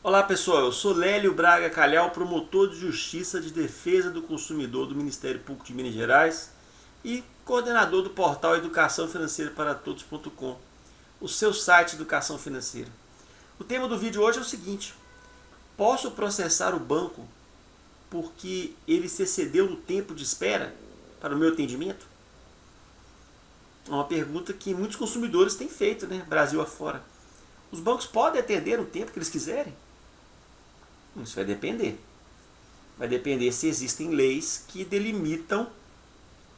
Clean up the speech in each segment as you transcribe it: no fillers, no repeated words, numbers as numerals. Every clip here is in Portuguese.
Olá pessoal, eu sou Lélio Braga Calhau, promotor de Justiça de Defesa do Consumidor do Ministério Público de Minas Gerais e coordenador do portal Educação Financeira para Todos.com, o seu site de educação financeira. O tema do vídeo hoje é o seguinte: posso processar o banco porque ele se excedeu no tempo de espera para o meu atendimento? É uma pergunta que muitos consumidores têm feito, né, Brasil afora. Os bancos podem atender no tempo que eles quiserem? Isso vai depender. Vai depender se existem leis que delimitam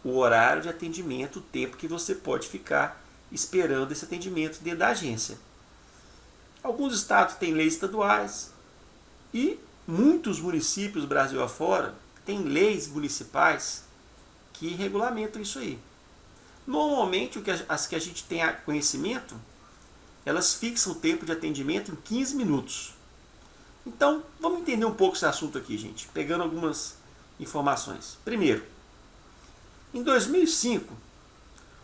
o horário de atendimento, o tempo que você pode ficar esperando esse atendimento dentro da agência. Alguns estados têm leis estaduais e muitos municípios do Brasil afora têm leis municipais que regulamentam isso aí. Normalmente, as que a gente tem conhecimento, elas fixam o tempo de atendimento em 15 minutos. Então, vamos entender um pouco esse assunto aqui, gente, pegando algumas informações. Primeiro, em 2005,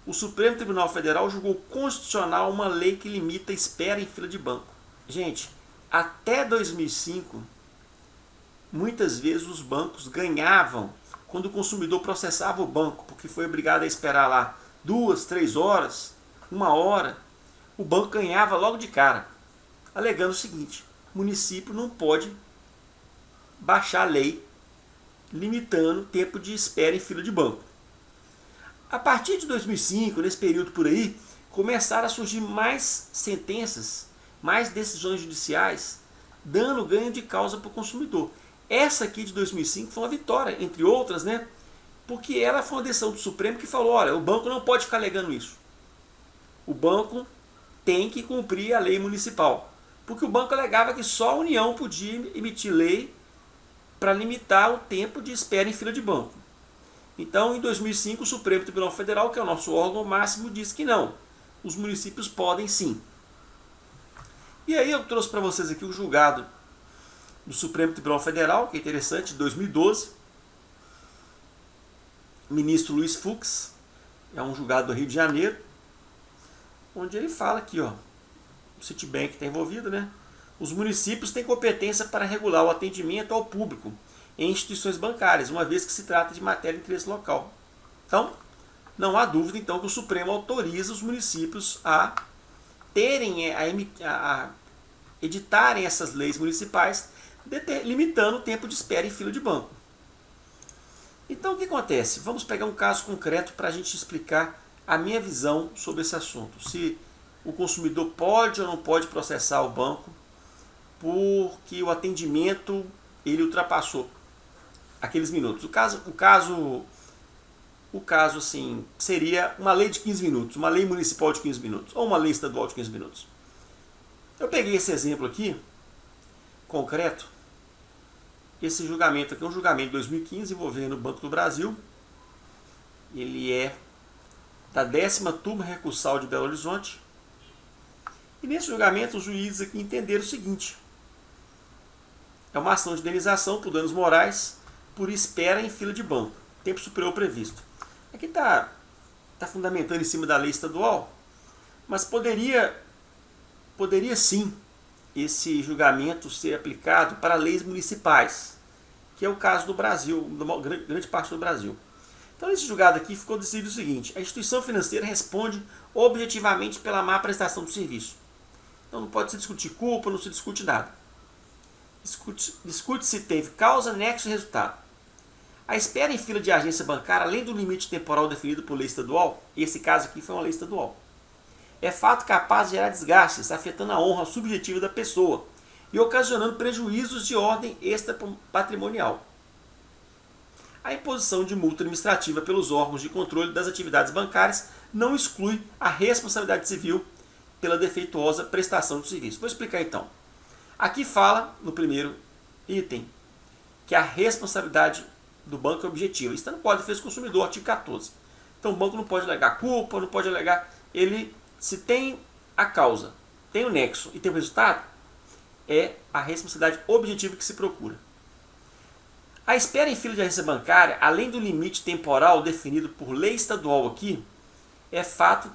o Supremo Tribunal Federal julgou constitucional uma lei que limita a espera em fila de banco. Gente, até 2005, muitas vezes os bancos ganhavam quando o consumidor processava o banco, porque foi obrigado a esperar lá 2, 3 horas, 1 hora. O banco ganhava logo de cara, alegando o seguinte: o município não pode baixar a lei limitando o tempo de espera em fila de banco. A partir de 2005, nesse período por aí, começaram a surgir mais sentenças, mais decisões judiciais, dando ganho de causa para o consumidor. Essa aqui de 2005 foi uma vitória, entre outras, né? Porque ela foi uma decisão do Supremo que falou: olha, o banco não pode ficar alegando isso. O banco tem que cumprir a lei municipal. Porque o banco alegava que só a União podia emitir lei para limitar o tempo de espera em fila de banco. Então, em 2005, o Supremo Tribunal Federal, que é o nosso órgão máximo, disse que não. Os municípios podem sim. E aí eu trouxe para vocês aqui o julgado do Supremo Tribunal Federal, que é interessante, de 2012. O ministro Luiz Fux, é um julgado do Rio de Janeiro, onde ele fala aqui, ó, o Citibank está envolvido, né? Os municípios têm competência para regular o atendimento ao público em instituições bancárias, uma vez que se trata de matéria de interesse local. Então, não há dúvida então que o Supremo autoriza os municípios a terem, a editarem essas leis municipais, limitando o tempo de espera em fila de banco. Então, o que acontece? Vamos pegar um caso concreto para a gente explicar a minha visão sobre esse assunto. Se o consumidor pode ou não pode processar o banco porque o atendimento ele ultrapassou aqueles minutos. O caso assim, seria uma lei de 15 minutos, uma lei municipal de 15 minutos, ou uma lei estadual de 15 minutos. Eu peguei esse exemplo aqui, concreto. Esse julgamento aqui é um julgamento de 2015 envolvendo o Banco do Brasil. Ele é da 10ª Turma Recursal de Belo Horizonte. E nesse julgamento os juízes aqui entenderam o seguinte: é uma ação de indenização por danos morais por espera em fila de banco, tempo superior ao previsto. Aqui está fundamentando em cima da lei estadual, mas poderia sim esse julgamento ser aplicado para leis municipais, que é o caso do Brasil, da grande parte do Brasil. Então, nesse julgado aqui ficou decidido o seguinte: a instituição financeira responde objetivamente pela má prestação do serviço. Então não pode se discutir culpa, não se discute nada. Discute se teve causa, nexo e resultado. A espera em fila de agência bancária, além do limite temporal definido por lei estadual, esse caso aqui foi uma lei estadual, é fato capaz de gerar desgastes, afetando a honra subjetiva da pessoa e ocasionando prejuízos de ordem extrapatrimonial. A imposição de multa administrativa pelos órgãos de controle das atividades bancárias não exclui a responsabilidade civil pela defeituosa prestação do serviço. Vou explicar então. Aqui fala, no primeiro item, que a responsabilidade do banco é objetiva. Isso está no Código de Defesa do Consumidor, artigo 14. Então o banco não pode alegar culpa, não pode alegar... se tem a causa, tem o nexo e tem o resultado, é a responsabilidade objetiva que se procura. A espera em fila de agência bancária, além do limite temporal definido por lei estadual aqui, é fato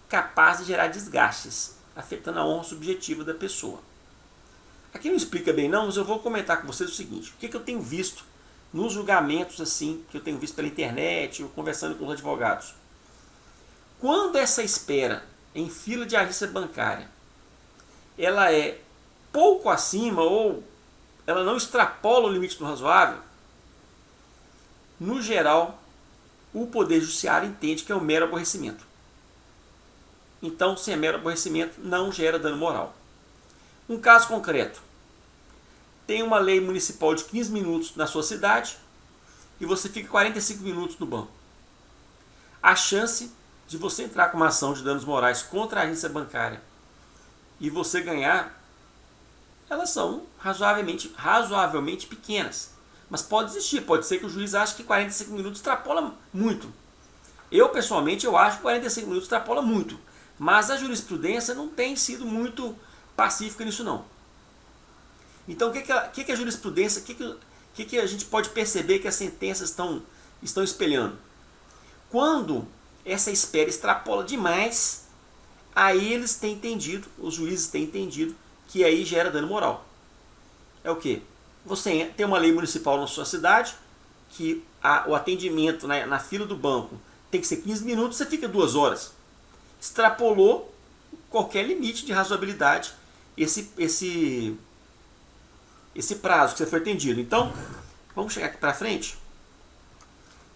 capaz de gerar desgastes, afetando a honra subjetiva da pessoa. Aqui não explica bem não, mas eu vou comentar com vocês o seguinte. O que eu tenho visto nos julgamentos assim, que eu tenho visto pela internet, ou conversando com os advogados. Quando essa espera em fila de agência bancária, ela é pouco acima ou ela não extrapola o limite do razoável, no geral, o Poder Judiciário entende que é um mero aborrecimento. Então, se é mero aborrecimento, não gera dano moral. Um caso concreto. Tem uma lei municipal de 15 minutos na sua cidade e você fica 45 minutos no banco. A chance de você entrar com uma ação de danos morais contra a agência bancária e você ganhar, elas são razoavelmente pequenas. Mas pode existir, pode ser que o juiz ache que 45 minutos extrapola muito. Eu, pessoalmente, acho que 45 minutos extrapola muito. Mas a jurisprudência não tem sido muito pacífica nisso não. Então, o que a jurisprudência, o que a gente pode perceber que as sentenças estão espelhando? Quando essa espera extrapola demais, aí eles têm entendido, os juízes têm entendido, que aí gera dano moral. É o quê? Você tem uma lei municipal na sua cidade, que o atendimento na fila do banco tem que ser 15 minutos, você fica 2 horas. Extrapolou qualquer limite de razoabilidade esse prazo que você foi atendido. Então, vamos chegar aqui para frente.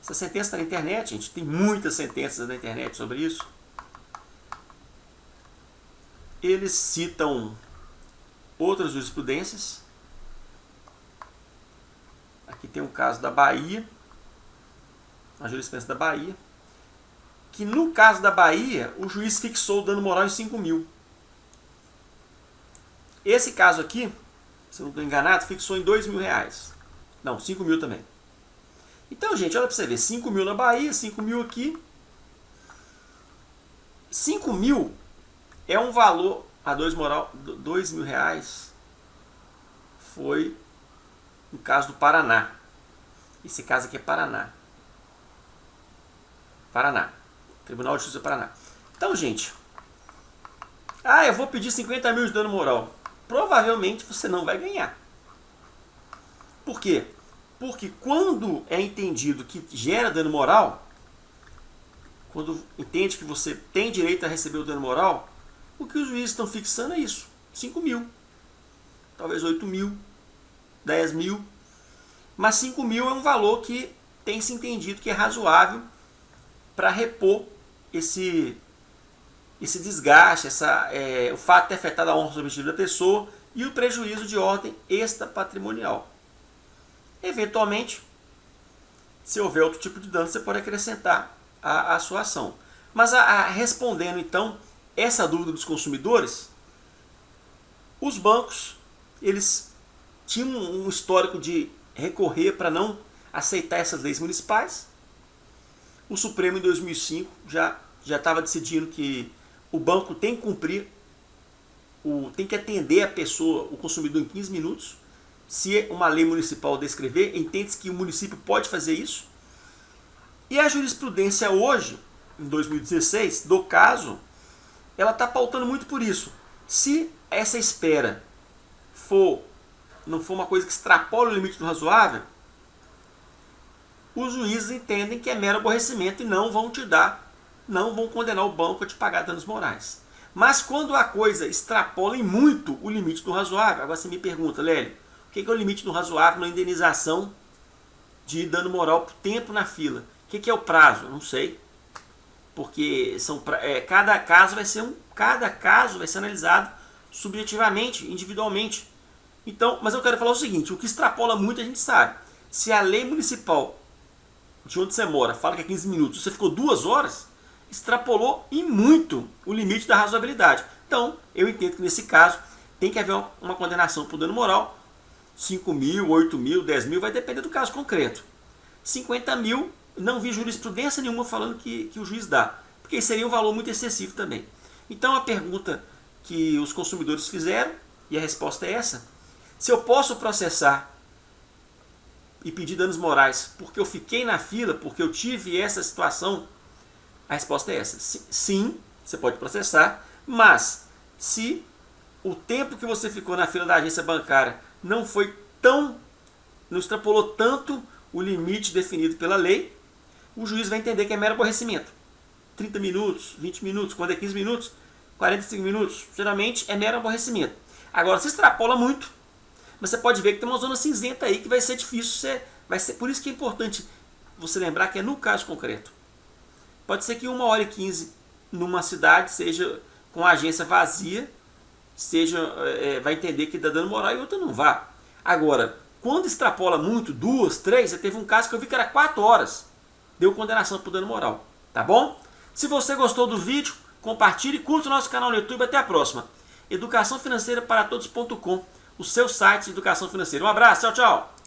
Essa sentença está na internet, gente. Tem muitas sentenças na internet sobre isso. Eles citam outras jurisprudências. Aqui tem um caso da Bahia, a jurisprudência da Bahia, que no caso da Bahia, o juiz fixou o dano moral em 5 mil. Esse caso aqui, se eu não estou enganado, fixou em 2 mil reais. Não, 5 mil também. Então, gente, olha para você ver, 5 mil na Bahia, 5 mil aqui. 5 mil é um valor, a 2 mil reais foi no caso do Paraná. Esse caso aqui é Paraná. Tribunal de Justiça do Paraná. Então, gente, eu vou pedir 50 mil de dano moral. Provavelmente você não vai ganhar. Por quê? Porque quando é entendido que gera dano moral, quando entende que você tem direito a receber o dano moral, o que os juízes estão fixando é isso, 5 mil, talvez 8 mil, 10 mil, mas 5 mil é um valor que tem se entendido que é razoável para repor esse desgaste, o fato de ter afetado a honra subjetiva da pessoa e o prejuízo de ordem extrapatrimonial. Eventualmente, se houver outro tipo de dano, você pode acrescentar a sua ação. Mas respondendo então essa dúvida dos consumidores, os bancos eles tinham um histórico de recorrer para não aceitar essas leis municipais. O Supremo em 2005 já estava decidindo que o banco tem que cumprir, tem que atender a pessoa, o consumidor, em 15 minutos. Se uma lei municipal descrever, entende-se que o município pode fazer isso. E a jurisprudência hoje, em 2016, do caso, ela está pautando muito por isso. Se essa espera não for uma coisa que extrapola o limite do razoável, os juízes entendem que é mero aborrecimento e não vão condenar o banco a te pagar danos morais. Mas quando a coisa extrapola em muito o limite do razoável, agora você me pergunta, Lélio, o que é o limite do razoável na indenização de dano moral por tempo na fila? O que é o prazo? Não sei. Porque cada caso vai ser analisado subjetivamente, individualmente. Então, mas eu quero falar o seguinte, o que extrapola muito a gente sabe. Se a lei municipal de onde você mora fala que é 15 minutos, você ficou 2 horas, extrapolou em muito o limite da razoabilidade. Então, eu entendo que nesse caso tem que haver uma condenação por dano moral. 5 mil, 8 mil, 10 mil, vai depender do caso concreto. 50 mil, não vi jurisprudência nenhuma falando que o juiz dá, porque seria um valor muito excessivo também. Então a pergunta que os consumidores fizeram, e a resposta é essa: se eu posso processar e pedir danos morais porque eu fiquei na fila, porque eu tive essa situação, a resposta é essa. Sim, você pode processar, mas se o tempo que você ficou na fila da agência bancária não extrapolou tanto o limite definido pela lei, o juiz vai entender que é mero aborrecimento. 30 minutos, 20 minutos, quando é 15 minutos, 45 minutos, geralmente é mero aborrecimento. Agora, se extrapola muito, mas você pode ver que tem uma zona cinzenta aí que vai ser difícil, por isso que é importante você lembrar que é no caso concreto. Pode ser que 1h15 numa cidade seja com a agência vazia, vai entender que está dando moral e outra não vá. Agora, quando extrapola muito, 2, 3, teve um caso que eu vi que era 4 horas, deu condenação por dano moral, tá bom? Se você gostou do vídeo, compartilhe e curta o nosso canal no YouTube. Até a próxima. Educaçãofinanceiraparatodos.com, o seu site de educação financeira. Um abraço, tchau, tchau!